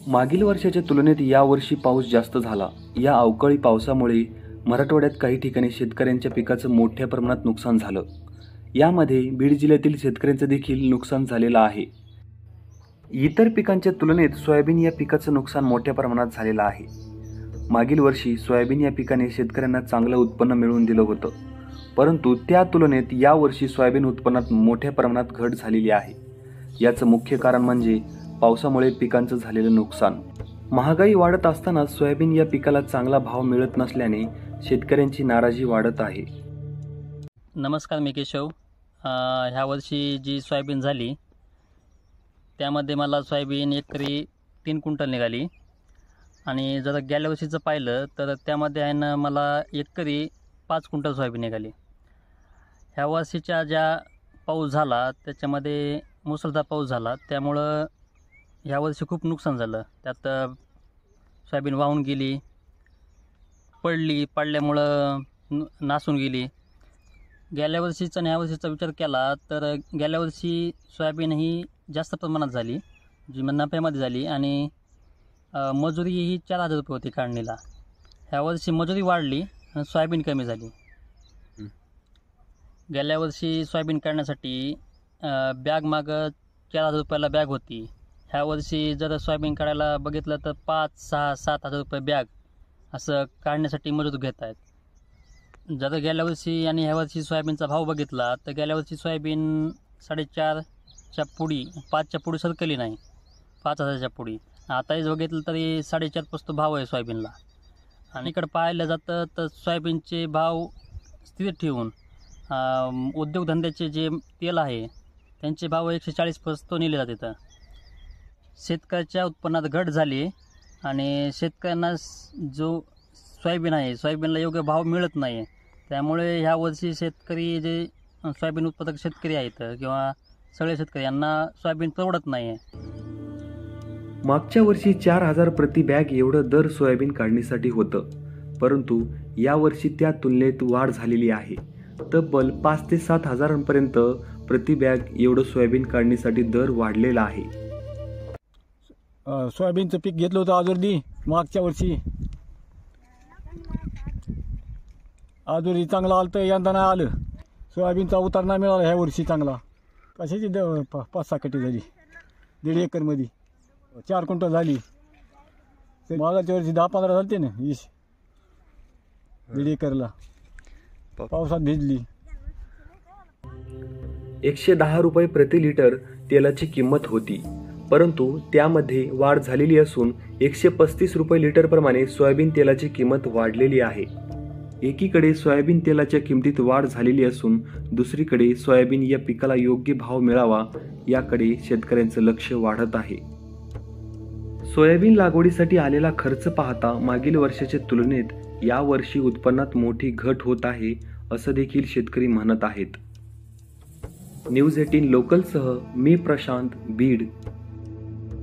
मागील वर्षाच्या तुलनेत यावर्षी पाऊस जास्त झाला. या अवकाळी पावसामुळे मराठवाड्यात काही ठिकाणी शेतकऱ्यांच्या पिकाचं मोठ्या प्रमाणात नुकसान झालं. यामध्ये बीड जिल्ह्यातील शेतकऱ्यांचं देखील नुकसान झालेलं आहे. इतर पिकांच्या तुलनेत सोयाबीन या पिकाचं नुकसान मोठ्या प्रमाणात झालेलं आहे. मागील वर्षी सोयाबीन या पिकाने शेतकऱ्यांना चांगलं उत्पन्न मिळवून दिलं होतं, परंतु त्या तुलनेत यावर्षी सोयाबीन उत्पन्नात मोठ्या प्रमाणात घट झालेली आहे. याचं मुख्य कारण म्हणजे पावसामुळे पिकांचं झालेलं नुकसान. महागाई वाढत असताना सोयाबीन या पिकाला चांगला भाव मिळत नसल्याने शेतकऱ्यांची नाराजी वाढत आहे. नमस्कार, मी केशव. ह्या वर्षी जी सोयाबीन झाली त्यामध्ये मला सोयाबीन एकरी 3 क्विंटल निघाली आणि जर गेल्या वर्षीचं पाहिलं तर त्यामध्ये आहे ना मला एकरी 5 क्विंटल सोयाबीन निघाली. ह्या वर्षीच्या ज्या पाऊस झाला त्याच्यामध्ये मुसळधार पाऊस झाला, त्यामुळं ह्या वर्षी खूप नुकसान झालं. त्यात सोयाबीन वाहून गेली, पडल्यामुळं नासून गेली. गेल्या वर्षीचा आणि ह्या वर्षीचा विचार केला तर गेल्या वर्षी सोयाबीन ही जास्त प्रमाणात झाली, जी नफ्यामध्ये झाली आणि मजुरी ही 4,000 रुपये होती काढणीला. ह्या वर्षी मजुरी वाढली आणि सोयाबीन कमी झाली. गेल्या वर्षी सोयाबीन काढण्यासाठी बॅग मागं 4,000 रुपयाला बॅग होती. ह्या वर्षी जर सोयाबीन काढायला बघितलं तर 5, 6, 7,000 रुपये बॅग असं काढण्यासाठी मजूर घेत आहेत. जर गेल्या वर्षी आणि ह्या वर्षी सोयाबीनचा भाव बघितला तर गेल्या वर्षी सोयाबीन 4.5च्या पुढी, 5च्या पुढी सरकली नाही, 5,000च्या पुढी. आताही बघितलं तरी 4.5 पासून भाव आहे सोयाबीनला. आणि इकडं पाहायला जातं तर सोयाबीनचे भाव स्थिर ठेवून उद्योगधंद्याचे जे तेल आहे त्यांचे भाव 140 पासून नेले जातात. शेतकऱ्याच्या उत्पन्नात घट झाली आणि शेतकऱ्यांना जो सोयाबीन आहे सोयाबीनला योग्य भाव मिळत नाही. त्यामुळे ह्या वर्षी शेतकरी जे सोयाबीन उत्पादक शेतकरी आहेत किंवा सगळे शेतकरी यांना सोयाबीन परवडत नाही आहे. मागच्या वर्षी 4,000 प्रति बॅग एवढं दर सोयाबीन काढणीसाठी होतं, परंतु यावर्षी त्या तुलनेत वाढ झालेली आहे. तब्बल 5 ते 7 हजारांपर्यंत प्रति बॅग एवढं सोयाबीन काढणीसाठी दर वाढलेला आहे. सोयाबीनचं पीक घेतलं होतं आजूर्दी मागच्या वर्षी. आजूर्दी चांगलं आलं तर यंदा नाही आलं. सोयाबीनचा उतार नाही मिळाला ह्या वर्षी चांगला. कशाची 5-6 कटी झाली 1.5 एकरमध्ये. 4 क्विंटल झाली. मागाच्या वर्षी 10-15 झालते ना 20 1.5 एकरला. पावसात भिजली. 110 रुपये प्रति लिटर तेलाची किंमत होती, परंतु त्यामध्ये वाढ झालेली असून 135 रुपये लिटरप्रमाणे सोयाबीन तेलाची किंमत वाढलेली आहे. एकीकडे सोयाबीन तेलाच्या किमतीत वाढ झालेली असून दुसरीकडे सोयाबीन या पिकाला योग्य भाव मिळावा याकडे शेतकऱ्यांचं लक्ष वाढत आहे. सोयाबीन लागवडीसाठी आलेला खर्च पाहता मागील वर्षाच्या तुलनेत यावर्षी उत्पन्नात मोठी घट होत आहे असं देखील शेतकरी म्हणत आहेत. न्यूज 18 लोकलसह मी प्रशांत, बीड.